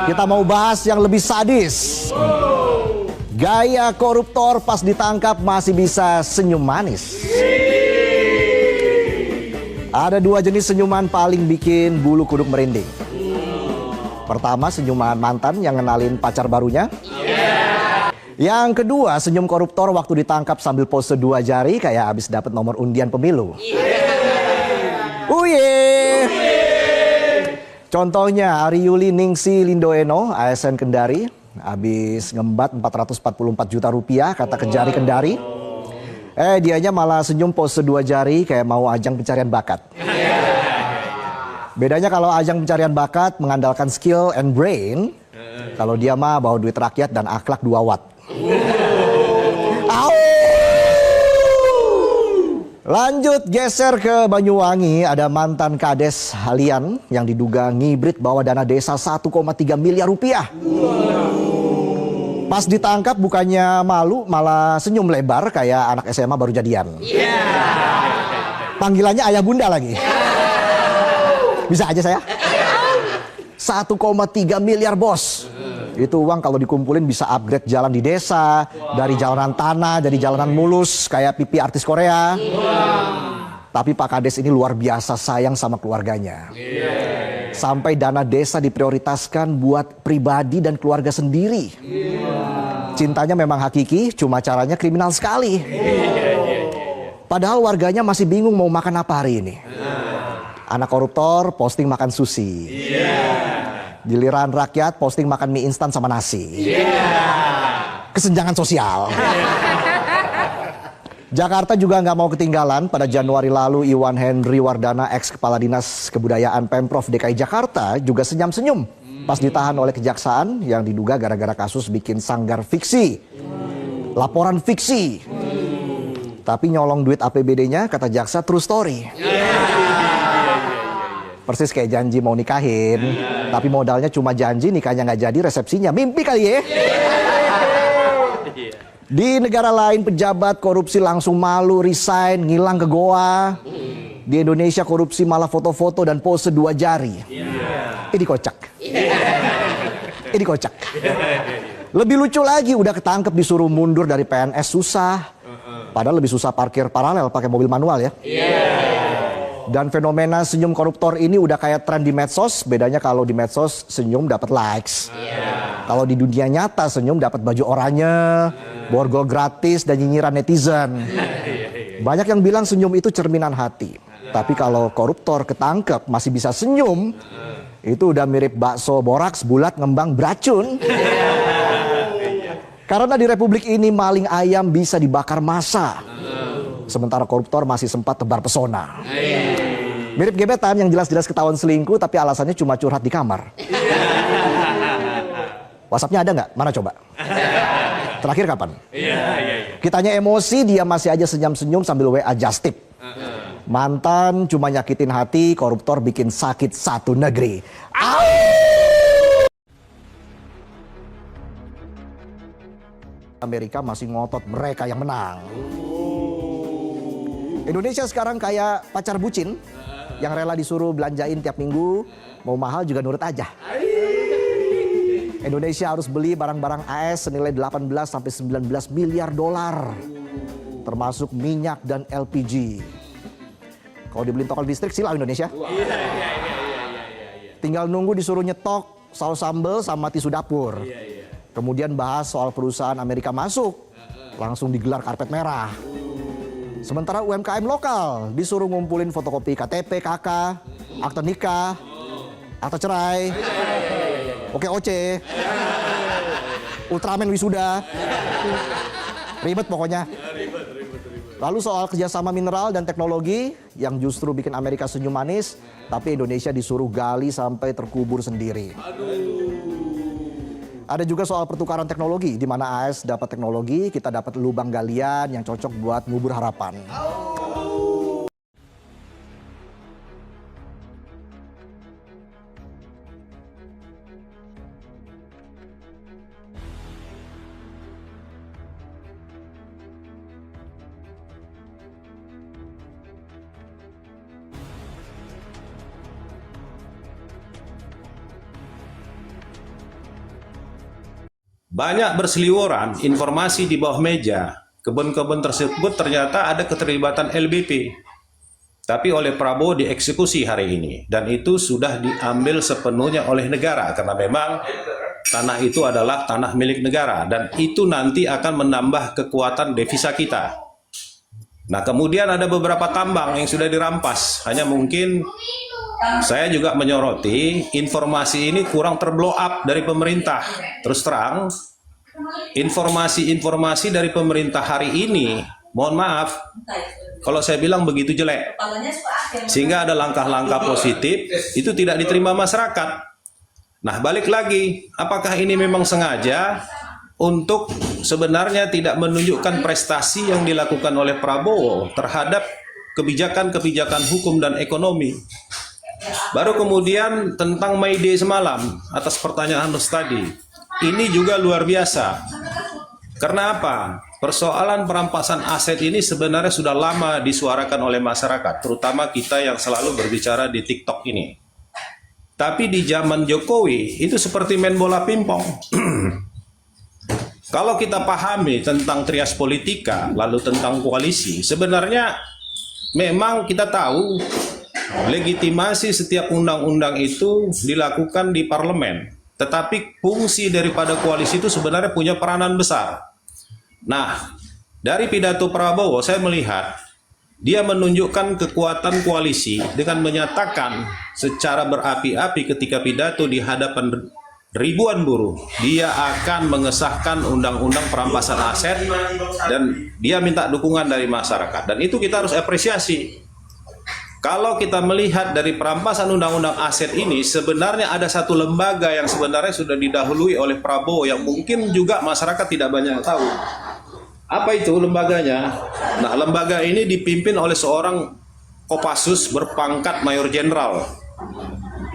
Kita mau bahas yang lebih sadis. Gaya koruptor pas ditangkap masih bisa senyum manis. Ada dua jenis senyuman paling bikin bulu kuduk merinding. Pertama, senyuman mantan yang ngenalin pacar barunya. Yang kedua, senyum koruptor waktu ditangkap sambil pose dua jari kayak habis dapat nomor undian pemilu. Contohnya Ari Yuli Ningsi Lindoeno, ASN Kendari, habis ngembat 444 juta rupiah kata Kejari Kendari. Dianya malah senyum pose dua jari kayak mau ajang pencarian bakat. Bedanya kalau ajang pencarian bakat mengandalkan skill and brain, kalau dia mah bawa duit rakyat dan akhlak 2 watt. Lanjut geser ke Banyuwangi, ada mantan Kades Halian yang diduga ngibrit bawa dana desa 1,3 miliar rupiah. Pas ditangkap bukannya malu, malah senyum lebar kayak anak SMA baru jadian. Panggilannya ayah bunda lagi. Bisa aja saya. 1,3 miliar bos. Itu uang kalau dikumpulin bisa upgrade jalan di desa, dari jalanan tanah jadi jalanan mulus kayak pipi artis Korea. Tapi Pak Kades ini luar biasa sayang sama keluarganya. Sampai dana desa diprioritaskan buat pribadi dan keluarga sendiri. Cintanya memang hakiki, cuma caranya kriminal sekali. Padahal warganya masih bingung mau makan apa hari ini. Anak koruptor posting makan sushi. Giliran rakyat posting makan mie instan sama nasi. Kesenjangan sosial. Jakarta juga nggak mau ketinggalan. Pada Januari lalu Iwan Henry Wardana, ex Kepala Dinas Kebudayaan Pemprov DKI Jakarta, juga senyum-senyum pas ditahan oleh kejaksaan yang diduga gara-gara kasus bikin sanggar fiksi. Laporan fiksi. Tapi nyolong duit APBD-nya kata jaksa true story. Persis kayak janji mau nikahin, tapi modalnya cuma janji, nikahnya nggak jadi, resepsinya mimpi kali ya. Di negara lain pejabat korupsi langsung malu, resign, ngilang ke goa. Di Indonesia korupsi malah foto-foto dan pose dua jari. Ini kocak. Ini kocak. Lebih lucu lagi, udah ketangkep disuruh mundur dari PNS susah. Padahal lebih susah parkir paralel pakai mobil manual ya. Dan fenomena senyum koruptor ini udah kayak tren di medsos. Bedanya kalau di medsos senyum dapat likes. Kalau di dunia nyata senyum dapat baju oranye, borgol gratis dan nyinyiran netizen. Banyak yang bilang senyum itu cerminan hati. Tapi kalau koruptor ketangkep masih bisa senyum, itu udah mirip bakso boraks bulat ngembang beracun. Karena di republik ini maling ayam bisa dibakar massa. Sementara koruptor masih sempat tebar pesona. Mirip gebetan yang jelas-jelas ketahuan selingkuh tapi alasannya cuma curhat di kamar. WhatsApp-nya ada nggak? Mana coba? Terakhir kapan? Kitanya emosi, dia masih aja senyum-senyum sambil WA just tip. Mantan cuma nyakitin hati, koruptor bikin sakit satu negeri. Amerika masih ngotot mereka yang menang. Indonesia sekarang kayak pacar bucin yang rela disuruh belanjain tiap minggu, mau mahal juga nurut aja. Indonesia harus beli barang-barang AS senilai 18 sampai 19 miliar dolar, termasuk minyak dan LPG. Kalau dibeliin toko listrik silau Indonesia. Tinggal nunggu disuruh nyetok saus sambal sama tisu dapur. Kemudian bahas soal perusahaan Amerika masuk, langsung digelar karpet merah. Sementara UMKM lokal disuruh ngumpulin fotokopi KTP, KK, akte nikah, akte cerai, OKOC, Ultraman wisuda. Ribet pokoknya. Lalu soal kerjasama mineral dan teknologi yang justru bikin Amerika senyum manis, tapi Indonesia disuruh gali sampai terkubur sendiri. Ada juga soal pertukaran teknologi, di mana AS dapat teknologi, kita dapat lubang galian yang cocok buat ngubur harapan. banyak berseliweran informasi di bawah meja. Kebun-kebun tersebut ternyata ada keterlibatan LBP. Tapi oleh Prabowo dieksekusi hari ini. Dan itu sudah diambil sepenuhnya oleh negara. Karena memang tanah itu adalah tanah milik negara. Dan itu nanti akan menambah kekuatan devisa kita. Nah, kemudian ada beberapa tambang yang sudah dirampas. Hanya mungkin saya juga menyoroti informasi ini kurang terblow up dari pemerintah. Terus terang, informasi-informasi dari pemerintah hari ini, mohon maaf, kalau saya bilang begitu jelek. Sehingga ada langkah-langkah positif, itu tidak diterima masyarakat. Nah, balik lagi, apakah ini memang sengaja untuk sebenarnya tidak menunjukkan prestasi yang dilakukan oleh Prabowo terhadap kebijakan-kebijakan hukum dan ekonomi? Baru kemudian tentang May Day semalam, atas pertanyaan tadi. Ini juga luar biasa. Karena apa? Persoalan perampasan aset ini sebenarnya sudah lama disuarakan oleh masyarakat, terutama kita yang selalu berbicara di TikTok ini. Tapi di zaman Jokowi, itu seperti main bola pingpong. Kalau kita pahami tentang trias politika, lalu tentang koalisi, sebenarnya memang kita tahu legitimasi setiap undang-undang itu dilakukan di parlemen. Tetapi fungsi daripada koalisi itu sebenarnya punya peranan besar. Nah, dari pidato Prabowo saya melihat dia menunjukkan kekuatan koalisi dengan menyatakan secara berapi-api ketika pidato di hadapan ribuan buruh, dia akan mengesahkan undang-undang perampasan aset dan dia minta dukungan dari masyarakat. Dan itu kita harus apresiasi. Kalau kita melihat dari perampasan undang-undang aset ini, sebenarnya ada satu lembaga yang sebenarnya sudah didahului oleh Prabowo yang mungkin juga masyarakat tidak banyak tahu. Apa itu lembaganya? Nah, lembaga ini dipimpin oleh seorang Kopassus berpangkat Mayor Jenderal.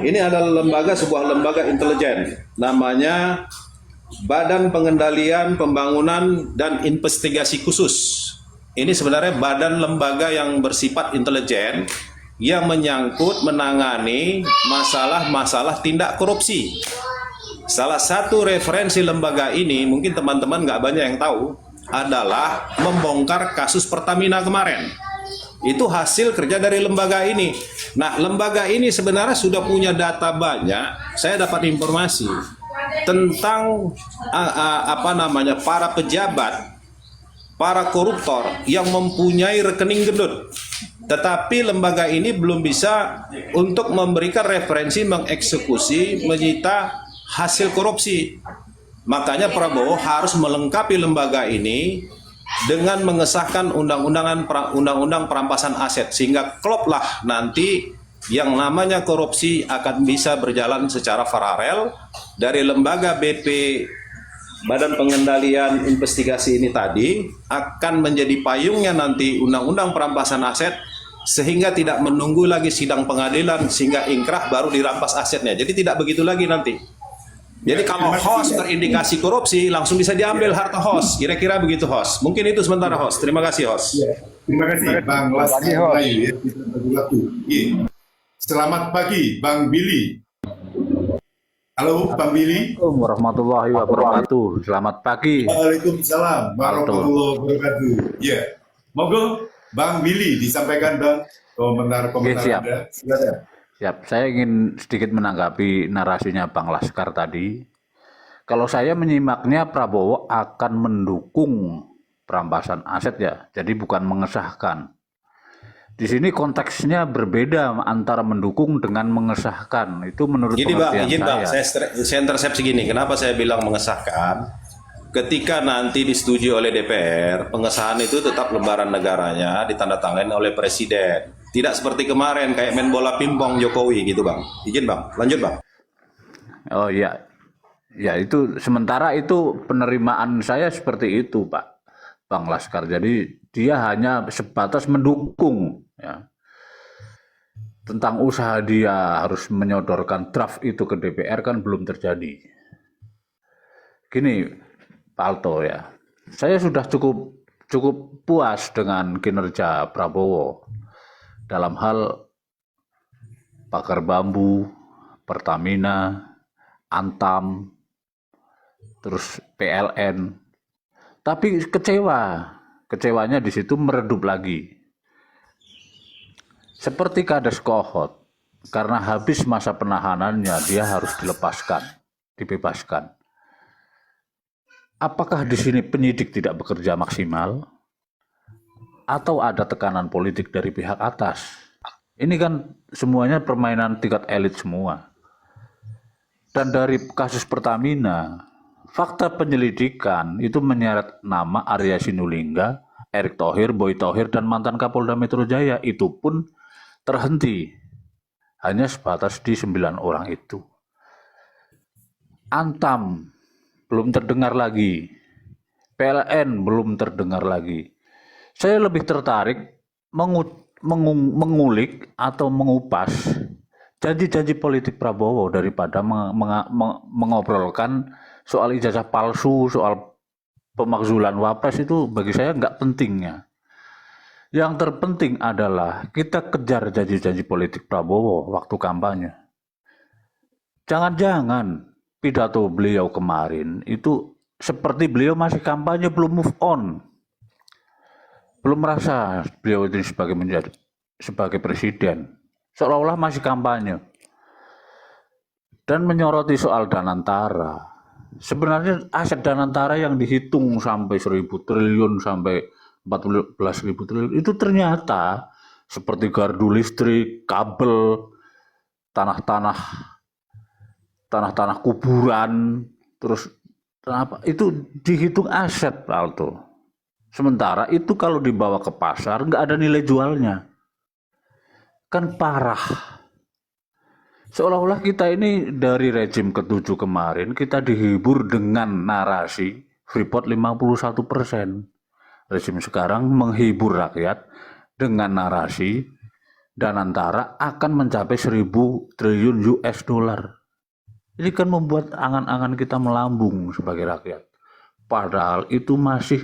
Ini adalah sebuah lembaga intelijen. Namanya Badan Pengendalian Pembangunan dan Investigasi Khusus. Ini sebenarnya badan lembaga yang bersifat intelijen yang menyangkut menangani masalah-masalah tindak korupsi. Salah satu referensi lembaga ini, mungkin teman-teman nggak banyak yang tahu, adalah membongkar kasus Pertamina kemarin. Itu hasil kerja dari lembaga ini. Nah, lembaga ini sebenarnya sudah punya data banyak. Saya dapat informasi tentang para pejabat, para koruptor yang mempunyai rekening gendut. Tetapi lembaga ini belum bisa untuk memberikan referensi mengeksekusi, menyita hasil korupsi. Makanya Prabowo harus melengkapi lembaga ini dengan mengesahkan undang-undang perampasan aset. Sehingga kloplah nanti yang namanya korupsi akan bisa berjalan secara paralel dari lembaga BP Badan Pengendalian Investigasi ini tadi akan menjadi payungnya nanti undang-undang perampasan aset sehingga tidak menunggu lagi sidang pengadilan sehingga ingkrah baru dirampas asetnya. Jadi tidak begitu lagi nanti. Jadi kalau host terindikasi korupsi langsung bisa diambil harta host. Kira-kira begitu host. Mungkin itu sementara host. Terima kasih host. Terima kasih Bang Laskar Melayu ya. Selamat pagi Bang Billy. Halo Bang Billy. Assalamualaikum warahmatullahi wabarakatuh. Selamat pagi. Waalaikumsalam warahmatullahi wabarakatuh. Ya, monggo Bang Billy disampaikan Bang komentar-komentar Siap. Anda. Silakan. Siap. Saya ingin sedikit menanggapi narasinya Bang Laskar tadi. Kalau saya menyimaknya Prabowo akan mendukung perampasan aset ya. Jadi bukan mengesahkan. Di sini konteksnya berbeda antara mendukung dengan mengesahkan. Itu menurut pengertian izin Bang, saya. saya intersepsi gini. Kenapa saya bilang mengesahkan? Ketika nanti disetujui oleh DPR, pengesahan itu tetap lembaran negaranya ditandatangani oleh Presiden. Tidak seperti kemarin kayak main bola pingpong Jokowi gitu Bang. Izin Bang, lanjut Bang. Oh iya. Ya itu sementara itu penerimaan saya seperti itu Pak Bang Laskar. Jadi dia hanya sebatas mendukung ya. Tentang usaha dia harus menyodorkan draft itu ke DPR kan belum terjadi. Gini Pak Alto ya, saya sudah cukup puas dengan kinerja Prabowo dalam hal Pagar Bambu, Pertamina, Antam, terus PLN. Tapi kecewanya di situ meredup lagi. Seperti Kades Kohot, karena habis masa penahanannya dia harus dibebaskan. Apakah di sini penyidik tidak bekerja maksimal? Atau ada tekanan politik dari pihak atas? Ini kan semuanya permainan tingkat elit semua. Dan dari kasus Pertamina, fakta penyelidikan itu menyeret nama Arya Sinulinga, Erick Thohir, Boy Thohir, dan mantan Kapolda Metro Jaya. Itu pun terhenti. Hanya sebatas di 9 orang itu. Antam belum terdengar lagi. PLN belum terdengar lagi. Saya lebih tertarik mengulik atau mengupas janji-janji politik Prabowo daripada mengobrolkan soal ijazah palsu, soal pemakzulan wapres. Itu bagi saya nggak pentingnya. Yang terpenting adalah kita kejar janji-janji politik Prabowo waktu kampanye. Jangan-jangan pidato beliau kemarin itu seperti beliau masih kampanye, belum move on. Belum merasa beliau ini sebagai presiden. Seolah-olah masih kampanye. Dan menyoroti soal Danantara. Sebenarnya aset Danantara yang dihitung sampai 1.000 triliun sampai 14.000 triliun itu ternyata seperti gardu listrik, kabel, tanah-tanah kuburan, terus itu dihitung aset, Alto. Sementara itu kalau dibawa ke pasar nggak ada nilai jualnya. Kan parah. Seolah-olah kita ini dari rejim ke-7 kemarin kita dihibur dengan narasi Freeport 51%. Rezim sekarang menghibur rakyat dengan narasi Danantara akan mencapai 1.000 triliun US dollar. Ini kan membuat angan-angan kita melambung sebagai rakyat. Padahal itu masih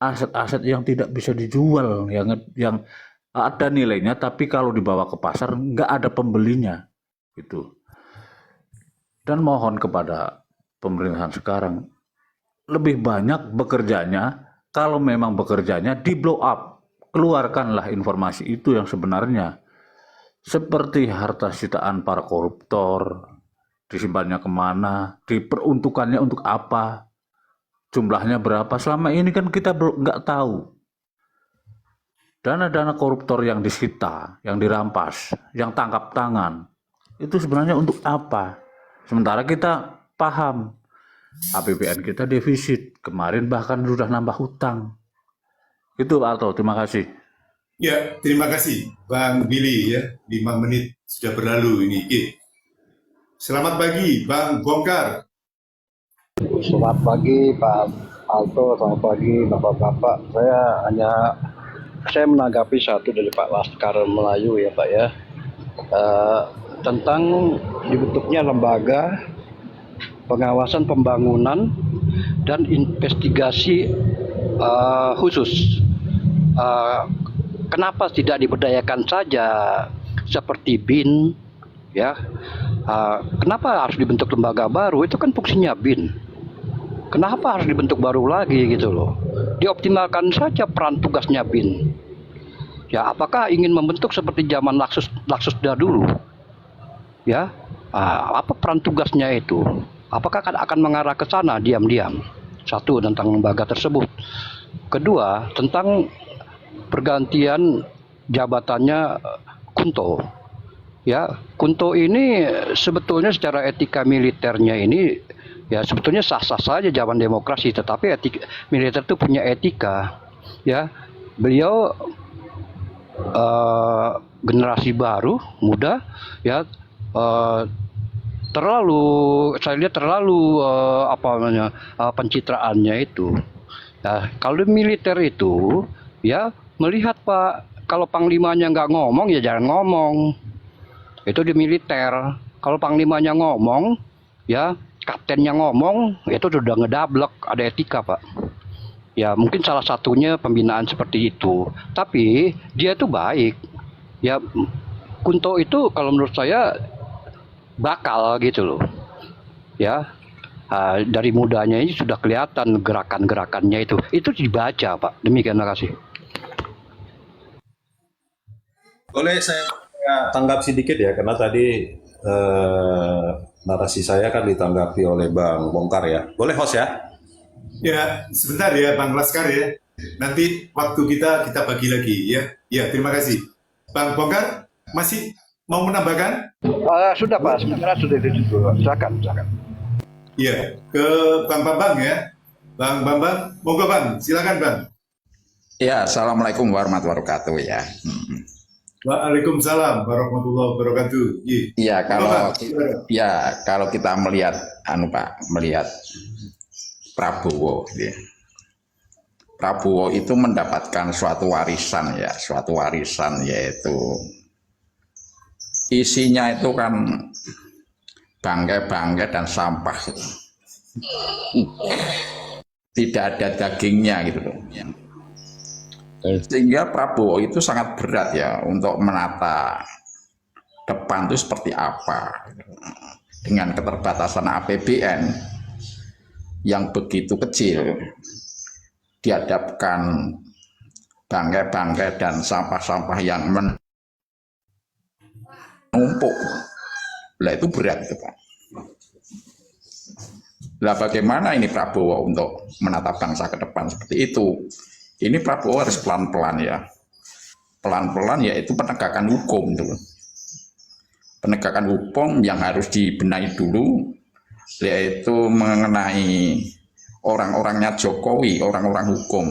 aset-aset yang tidak bisa dijual, yang ada nilainya, tapi kalau dibawa ke pasar nggak ada pembelinya. Gitu. Dan mohon kepada pemerintahan sekarang, lebih banyak bekerjanya. Kalau memang bekerjanya di blow up, keluarkanlah informasi itu yang sebenarnya. Seperti harta sitaan para koruptor, disimpannya kemana, diperuntukannya untuk apa, jumlahnya berapa. Selama ini kan kita nggak tahu. Dana-dana koruptor yang disita, yang dirampas, yang tangkap tangan, itu sebenarnya untuk apa? Sementara kita paham. APBN kita defisit, kemarin bahkan sudah nambah hutang. Itu Alto, terima kasih. Ya, terima kasih Bang Billy ya. 5 menit sudah berlalu ini. Selamat pagi Bang Bongkar. Selamat pagi Pak Alto, selamat pagi Bapak-bapak. Saya menanggapi satu dari Pak Laskar Melayu ya Pak ya. Tentang dibentuknya lembaga pengawasan pembangunan dan investigasi khusus. Kenapa tidak diberdayakan saja seperti BIN, ya? Kenapa harus dibentuk lembaga baru? Itu kan fungsinya BIN. Kenapa harus dibentuk baru lagi gitu loh? Dioptimalkan saja peran tugasnya BIN. Ya, apakah ingin membentuk seperti zaman Laksus dahulu? Ya, apa peran tugasnya itu? Apakah akan mengarah ke sana diam-diam? Satu, tentang lembaga tersebut. Kedua, tentang pergantian jabatannya Kunto. Ya, Kunto ini sebetulnya secara etika militernya ini ya sebetulnya sah-sah saja zaman demokrasi, tetapi militer itu punya etika. Ya, beliau generasi baru, muda, ya. Saya lihat terlalu pencitraannya itu. Ya, kalau di militer itu, ya melihat Pak, kalau panglimanya nggak ngomong ya jangan ngomong. Itu di militer. Kalau panglimanya ngomong, ya kaptennya ngomong, itu sudah ngedablek, ada etika Pak. Ya mungkin salah satunya pembinaan seperti itu. Tapi dia itu baik. Ya Kunto itu kalau menurut saya bakal gitu loh. Ya. Dari mudanya ini sudah kelihatan gerakan-gerakannya itu dibaca Pak. Demikian, terima kasih. Boleh saya tanggap sedikit ya, karena tadi narasi saya kan ditanggapi oleh Bang Bongkar ya. Boleh host ya? Ya, sebentar ya Bang Laskar ya. Nanti waktu kita bagi lagi ya. Ya, terima kasih. Bang Bongkar, masih mau menambahkan? Sudah Pak, sebenarnya sudah itu. Silakan. Iya, ke Bang Bambang ya. Bang Bambang, monggo Bang, silakan Bang. Ya, assalamualaikum warahmatullahi wabarakatuh ya. Waalaikumsalam warahmatullahi wabarakatuh. Iya, Bang, kalau kita melihat melihat Prabowo ya. Prabowo itu mendapatkan suatu warisan yaitu isinya itu kan bangkai-bangkai dan sampah. Tidak ada dagingnya gitu loh. Sehingga Prabowo itu sangat berat ya untuk menata depan itu seperti apa dengan keterbatasan APBN yang begitu kecil, dihadapkan bangkai-bangkai dan sampah-sampah yang menumpuk. Lah itu berat itu Pak. Lah bagaimana ini Prabowo untuk menata bangsa ke depan seperti itu? Ini Prabowo harus pelan-pelan ya. Pelan-pelan yaitu penegakan hukum itu. Penegakan hukum yang harus dibenahi dulu yaitu mengenai orang-orangnya Jokowi, orang-orang hukum.